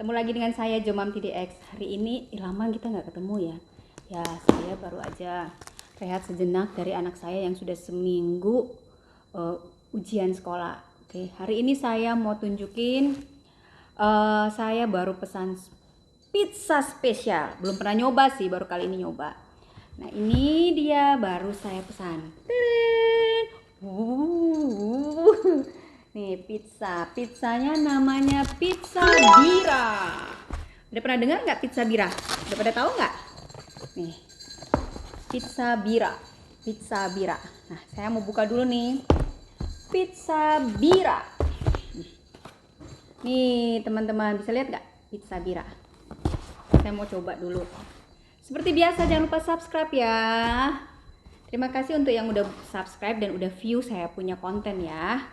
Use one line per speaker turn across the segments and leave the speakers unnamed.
Ketemu lagi dengan saya Jomam TDX. Hari ini lama kita nggak ketemu ya. Ya saya baru aja rehat sejenak dari anak saya yang sudah seminggu ujian sekolah. Oke, hari ini saya mau tunjukin saya baru pesan pizza spesial. Belum pernah nyoba sih, baru kali ini nyoba. Nah ini dia baru saya pesan. Nih pizzanya namanya pizza Bira. Udah pernah dengar nggak pizza Bira? Udah pada tahu nggak? Nih pizza Bira. Nah saya mau buka dulu nih pizza Bira. Nih teman-teman bisa lihat nggak pizza Bira? Saya mau coba dulu. Seperti biasa jangan lupa subscribe ya. Terima kasih untuk yang udah subscribe dan udah view saya punya konten ya.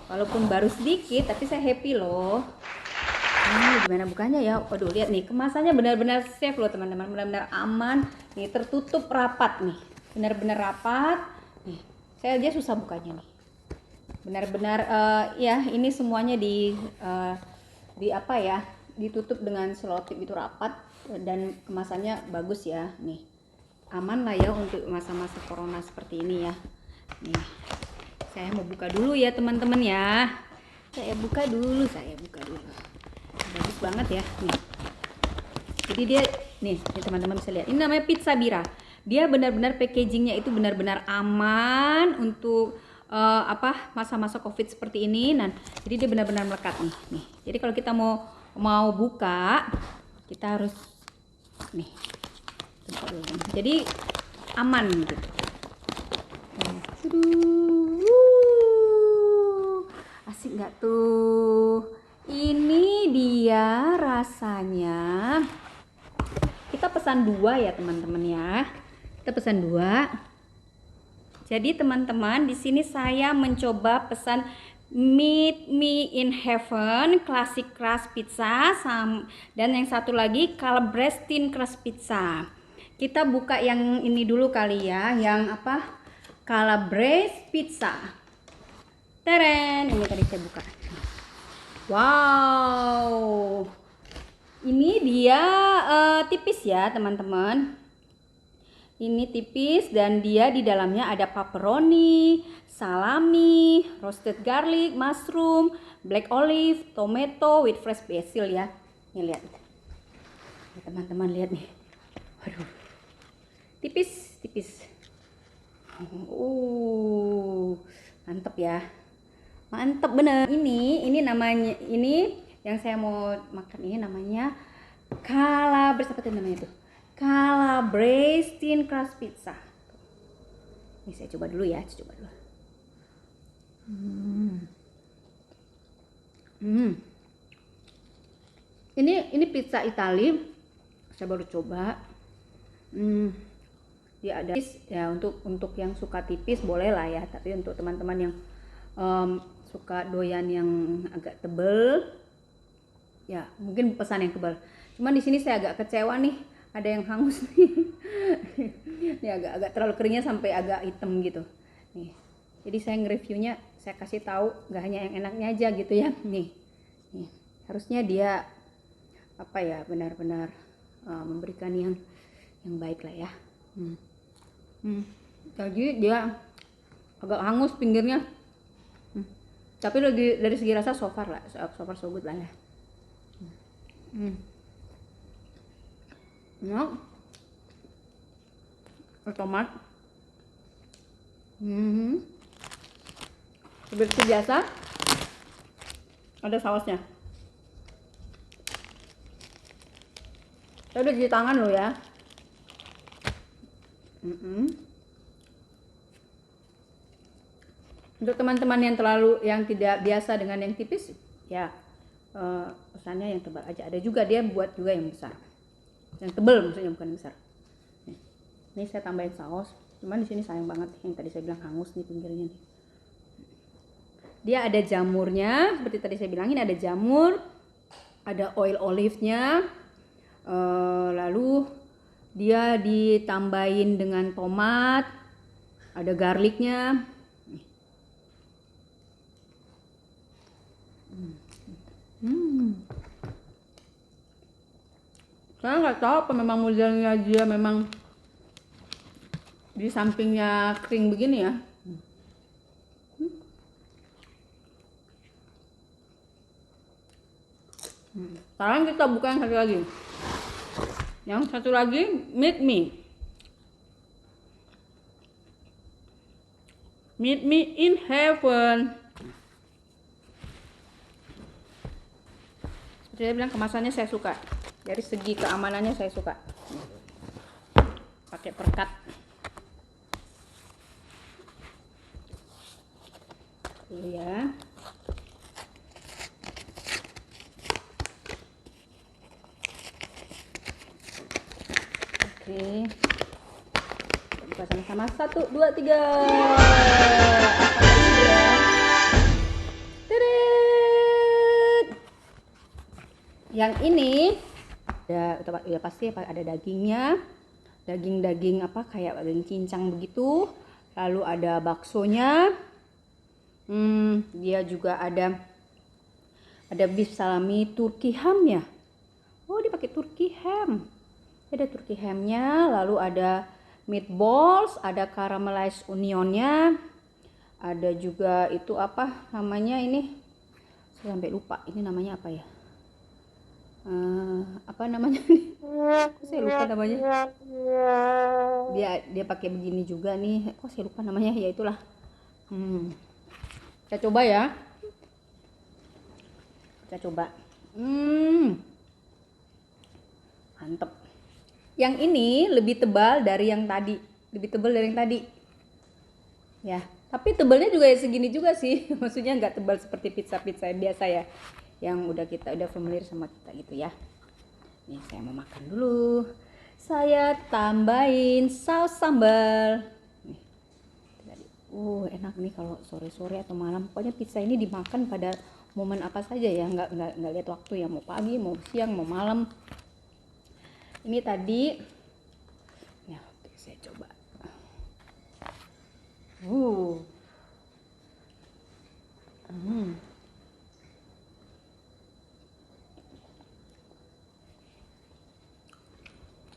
Walaupun baru sedikit tapi saya happy loh. Gimana bukanya ya? Waduh, lihat nih kemasannya benar-benar safe loh teman-teman, benar-benar aman. Nih tertutup rapat nih, benar-benar rapat. Nih saya aja susah bukanya nih. Benar-benar ya ini semuanya di apa ya? Ditutup dengan selotip itu rapat dan kemasannya bagus ya. Nih aman lah ya untuk masa-masa corona seperti ini ya. Nih saya mau buka dulu ya teman-teman ya. Saya buka dulu. Bagus banget ya nih. Jadi dia nih teman-teman bisa lihat. Ini namanya pizza Bira. Dia benar-benar packagingnya itu benar-benar aman untuk masa-masa Covid seperti ini. Nah, jadi dia benar-benar melekat nih. Jadi kalau kita mau buka, kita harus nih. Jadi aman gitu. Asik nggak tuh? Ini dia rasanya. Kita pesan 2 ya teman-teman ya. Kita pesan 2. Jadi teman-teman di sini saya mencoba pesan Meet Me in Heaven Classic Crust Pizza dan yang satu lagi Calabrese Crust Pizza. Kita buka yang ini dulu kali ya, yang apa? Calabrese Pizza. Teren, ini tadi saya buka. Wow, ini dia tipis ya teman-teman. Ini tipis dan dia di dalamnya ada pepperoni, salami, roasted garlic, mushroom, black olive, tomato with fresh basil ya. Nih lihat, teman-teman lihat nih. Waduh, tipis. Mantep ya. Mantep bener. Ini namanya, ini yang saya mau makan ini namanya Calabrese, apa tuh namanya tuh? Calabrese Crust Pizza. Ini saya coba dulu ya, Ini pizza Itali. Saya baru coba. Dia ada ya untuk yang suka tipis boleh lah ya, tapi untuk teman-teman yang suka doyan yang agak tebel ya mungkin pesan yang tebal. Cuman di sini saya agak kecewa nih, ada yang hangus nih. Ini agak terlalu keringnya sampai agak hitam gitu nih. Jadi saya nge-reviewnya, saya kasih tahu nggak hanya yang enaknya aja gitu ya. Nih harusnya dia apa ya, benar-benar memberikan yang baik lah ya. Jadi dia agak hangus pinggirnya. Tapi dari segi rasa so far so good lah ya. Tomat. Seperti biasa ada sausnya. Saya udah cuci tangan loh ya. Untuk teman-teman yang tidak biasa dengan yang tipis ya, pesannya yang tebal aja. Ada juga dia buat juga yang besar, yang tebal maksudnya, bukan yang besar. Ini saya tambahin saus. Cuman di sini sayang banget yang tadi saya bilang hangus nih pinggirnya nih. Dia ada jamurnya seperti tadi saya bilangin, ada jamur, ada oil olive-nya, lalu dia ditambahin dengan tomat, ada garlicnya. Saya nggak tahu apa memang modelnya dia memang di sampingnya kering begini ya. Sekarang kita buka yang satu lagi. Yang satu lagi Meet Me. Meet Me in Heaven. Seperti saya bilang, kemasannya saya suka. Dari segi keamanannya saya suka. Pakai perkat. Dulu ya. Oke. Buka sama-sama. 1, 2, 3. Apa lagi ya? Teret. Yang ini udah pasti ada dagingnya. Daging apa kayak daging cincang begitu. Lalu ada baksonya. Dia juga ada beef salami Turki ham ya. Oh, dia pakai Turki ham. Ada Turki hamnya, lalu ada meatballs, ada caramelized onionnya, ada juga itu apa namanya ini, saya sampai lupa ini namanya apa ya, apa namanya nih, saya lupa namanya. Dia pakai begini juga nih, kok saya lupa namanya, ya itulah. Kita coba ya, mantep. Yang ini lebih tebal dari yang tadi, ya. Tapi tebalnya juga ya segini juga sih, maksudnya nggak tebal seperti pizza biasa ya, yang kita udah familiar sama kita gitu ya. Nih saya mau makan dulu. Saya tambahin saus sambal. Nih, enak nih kalau sore-sore atau malam. Pokoknya pizza ini dimakan pada momen apa saja ya, nggak lihat waktu ya, mau pagi, mau siang, mau malam. Ini tadi, ya saya coba.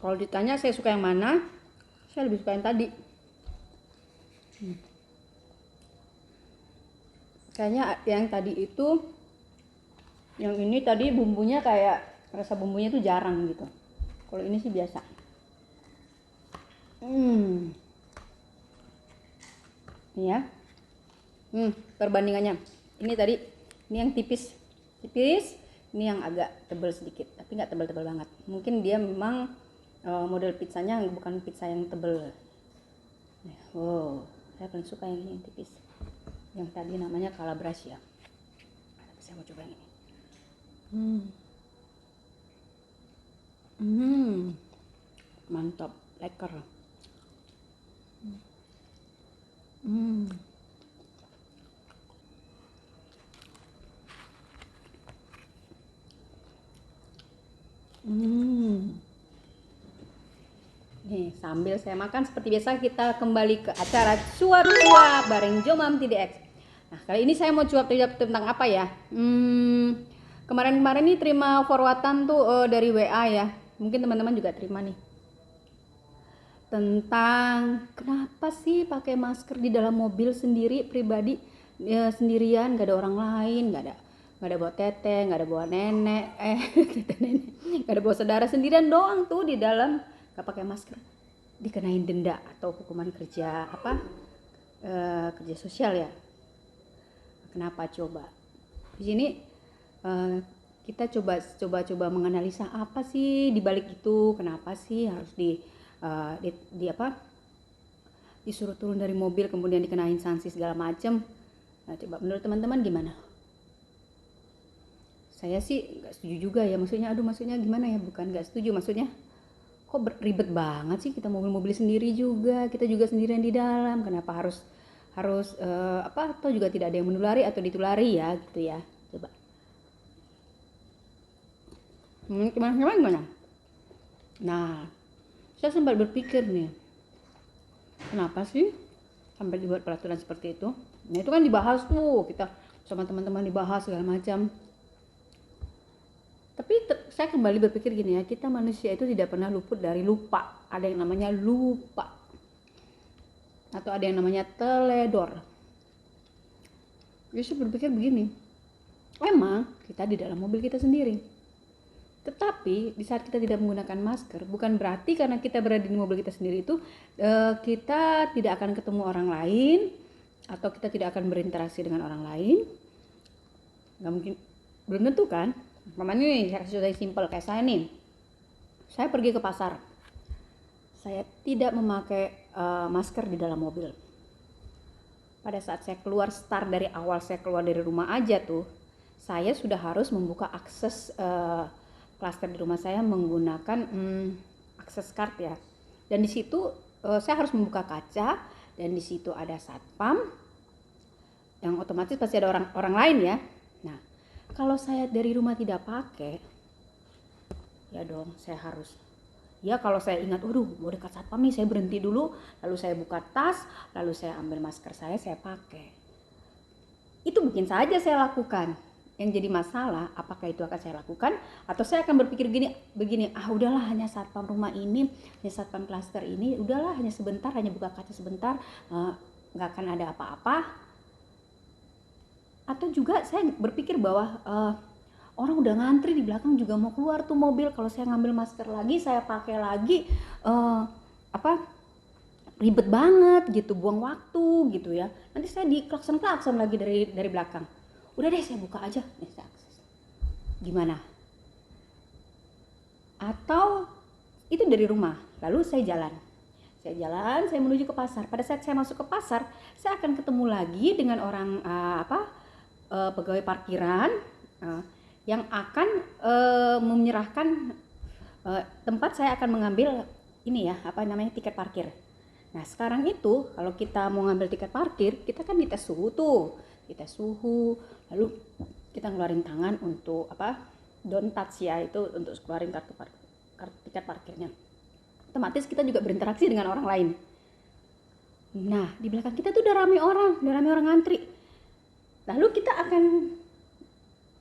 Kalau ditanya saya suka yang mana, saya lebih suka yang tadi. Kayaknya yang tadi itu, yang ini tadi bumbunya kayak rasa bumbunya itu jarang gitu. Kalau ini sih biasa. Ini ya. Perbandingannya. Ini tadi, ini yang tipis, ini yang agak tebal sedikit, tapi nggak tebal-tebal banget. Mungkin dia memang model pizzanya bukan pizza yang tebal. Saya paling suka yang ini yang tipis. Yang tadi namanya Calabrese ya. Saya mau coba yang ini. Mantap, lekker. Nih, sambil saya makan seperti biasa kita kembali ke acara cuap-cuap bareng Jomam TDX. Nah, kali ini saya mau cuap-cuap tentang apa ya? Kemarin-kemarin nih terima forwardan tuh dari WA ya. Mungkin teman-teman juga terima nih. Tentang kenapa sih pakai masker di dalam mobil sendiri pribadi ya, sendirian, gak ada orang lain, gak ada bawa teteh, gak ada bawa nenek, gak ada bawa saudara, sendirian doang tuh di dalam, gak pakai masker, dikenain denda atau hukuman kerja kerja sosial ya. Kenapa coba? Di sini kita coba menganalisa apa sih di balik itu, kenapa sih harus disuruh turun dari mobil kemudian dikenain sanksi segala macam. Nah, coba menurut teman-teman gimana? Saya sih nggak setuju juga ya, maksudnya gimana ya, bukan nggak setuju, maksudnya kok ribet banget sih, kita mobil sendiri juga, kita juga sendirian di dalam, kenapa harus atau juga tidak ada yang menulari atau ditulari ya gitu ya. Coba gimana? Nah, saya sempat berpikir nih, kenapa sih sampai dibuat peraturan seperti itu? Nah, itu kan dibahas tuh, kita sama teman-teman dibahas segala macam. Tapi saya kembali berpikir gini ya, kita manusia itu tidak pernah luput dari lupa. Ada yang namanya lupa, atau ada yang namanya teledor. Jadi saya berpikir begini, memang kita di dalam mobil kita sendiri, tetapi di saat kita tidak menggunakan masker, bukan berarti karena kita berada di mobil kita sendiri itu kita tidak akan ketemu orang lain, atau kita tidak akan berinteraksi dengan orang lain. Nggak mungkin, belum tentu kan. Namanya nih, saya kasih contoh simpel kayak saya nih. Saya pergi ke pasar, saya tidak memakai masker di dalam mobil. Pada saat saya keluar, start dari awal saya keluar dari rumah aja tuh, saya sudah harus membuka akses klaster di rumah saya menggunakan akses card ya. Dan di situ saya harus membuka kaca, dan di situ ada satpam yang otomatis pasti ada orang lain ya. Nah, kalau saya dari rumah tidak pakai, ya dong saya harus, ya kalau saya ingat, waduh mau dekat satpam nih, saya berhenti dulu, lalu saya buka tas, lalu saya ambil masker saya pakai. Itu mungkin saja saya lakukan. Yang jadi masalah, apakah itu akan saya lakukan, atau saya akan berpikir begini, udahlah hanya satpam rumah ini, hanya satpam klaster ini, udahlah hanya sebentar, hanya buka kaca sebentar, nggak akan ada apa-apa. Atau juga saya berpikir bahwa orang udah ngantri di belakang juga mau keluar tuh mobil, kalau saya ngambil masker lagi, saya pakai lagi, ribet banget gitu, buang waktu gitu ya. Nanti saya diklakson lagi dari belakang. Udah deh saya buka aja, saya akses. Gimana? Atau itu dari rumah, lalu saya jalan, saya menuju ke pasar. Pada saat saya masuk ke pasar, saya akan ketemu lagi dengan orang pegawai parkiran yang akan menyerahkan tempat saya akan mengambil ini ya, tiket parkir. Nah sekarang itu kalau kita mau ngambil tiket parkir, kita kan dites suhu tuh, lalu kita ngeluarin tangan untuk don't touch ya, itu untuk keluarin kartu tiket parkirnya. Otomatis kita juga berinteraksi dengan orang lain. Nah di belakang kita tuh udah rame orang ngantri. Lalu kita akan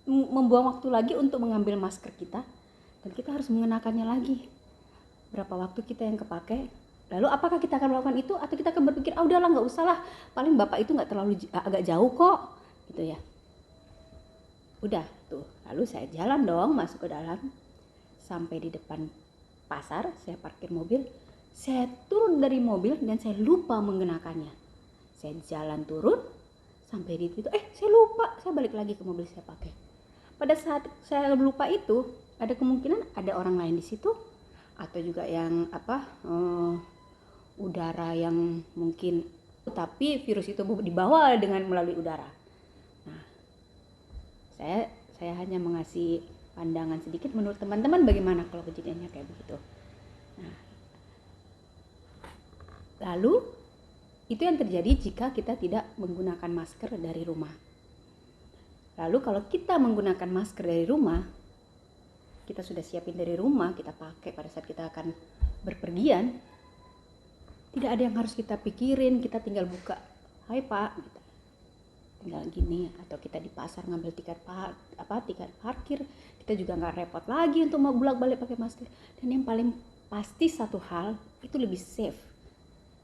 membuang waktu lagi untuk mengambil masker kita, dan kita harus mengenakannya lagi. Berapa waktu kita yang kepake? Lalu apakah kita akan melakukan itu, atau kita akan berpikir udahlah nggak usah lah, paling bapak itu nggak terlalu agak jauh kok gitu ya. Udah tuh, lalu saya jalan dong masuk ke dalam, sampai di depan pasar saya parkir mobil, saya turun dari mobil dan saya lupa mengenakannya. Saya jalan turun sampai di situ, saya lupa, saya balik lagi ke mobil saya pakai. Pada saat saya lupa itu, ada kemungkinan ada orang lain di situ, atau juga yang udara yang mungkin, tapi virus itu dibawa dengan melalui udara. Nah, saya hanya mengasih pandangan sedikit, menurut teman-teman bagaimana kalau kejadiannya kayak begitu. Nah, lalu itu yang terjadi jika kita tidak menggunakan masker dari rumah. Lalu kalau kita menggunakan masker dari rumah, kita sudah siapin dari rumah, kita pakai pada saat kita akan berpergian, tidak ada yang harus kita pikirin, kita tinggal buka, hai pak, gitu. Tinggal gini. Atau kita di pasar ngambil tiket parkir, kita juga nggak repot lagi untuk mau bolak-balik pakai masker. Dan yang paling pasti satu hal, itu lebih safe,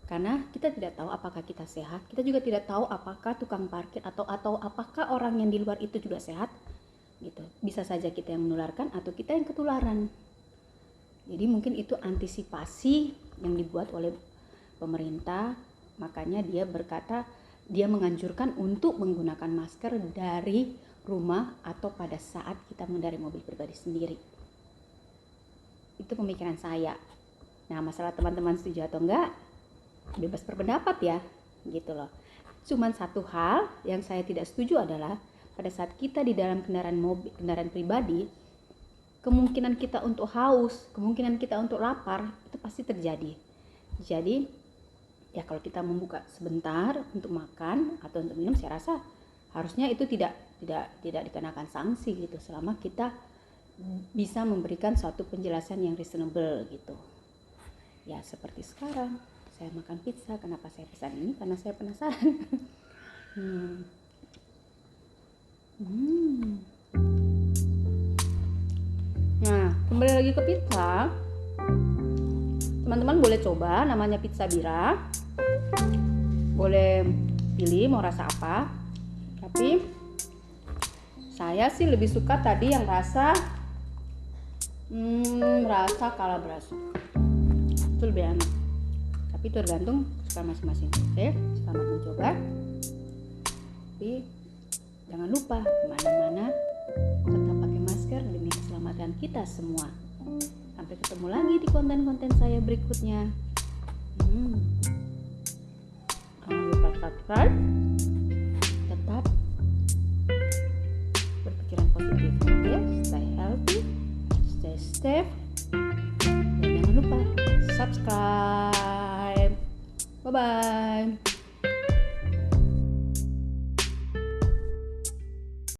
karena kita tidak tahu apakah kita sehat, kita juga tidak tahu apakah tukang parkir atau apakah orang yang di luar itu juga sehat gitu. Bisa saja kita yang menularkan atau kita yang ketularan. Jadi mungkin itu antisipasi yang dibuat oleh pemerintah, makanya dia menganjurkan untuk menggunakan masker dari rumah atau pada saat kita mengendarai mobil pribadi sendiri. Itu pemikiran saya. Nah, masalah teman-teman setuju atau enggak, bebas berpendapat ya, gitu loh. Cuman satu hal yang saya tidak setuju adalah pada saat kita di dalam kendaraan pribadi, kemungkinan kita untuk haus, kemungkinan kita untuk lapar itu pasti terjadi. Jadi ya kalau kita membuka sebentar untuk makan atau untuk minum, saya rasa harusnya itu tidak dikenakan sanksi gitu, selama kita bisa memberikan suatu penjelasan yang reasonable gitu. Ya seperti sekarang saya makan pizza, kenapa saya pesan ini? Karena saya penasaran. Nah, kembali lagi ke pizza. Teman-teman boleh coba, namanya pizza Bira. Boleh pilih mau rasa apa. Tapi saya sih lebih suka tadi yang rasa calabresa. Itu lebih enak. Tapi tergantung suka masing-masing. Oke, selamat mencoba. Tapi jangan lupa kemana-mana tetap pakai masker demi keselamatan kita semua. Sampai ketemu lagi di konten-konten saya berikutnya. Jangan lupa subscribe. Tetap berpikiran positif. Oke, stay healthy, stay safe, dan jangan lupa subscribe. Bye bye.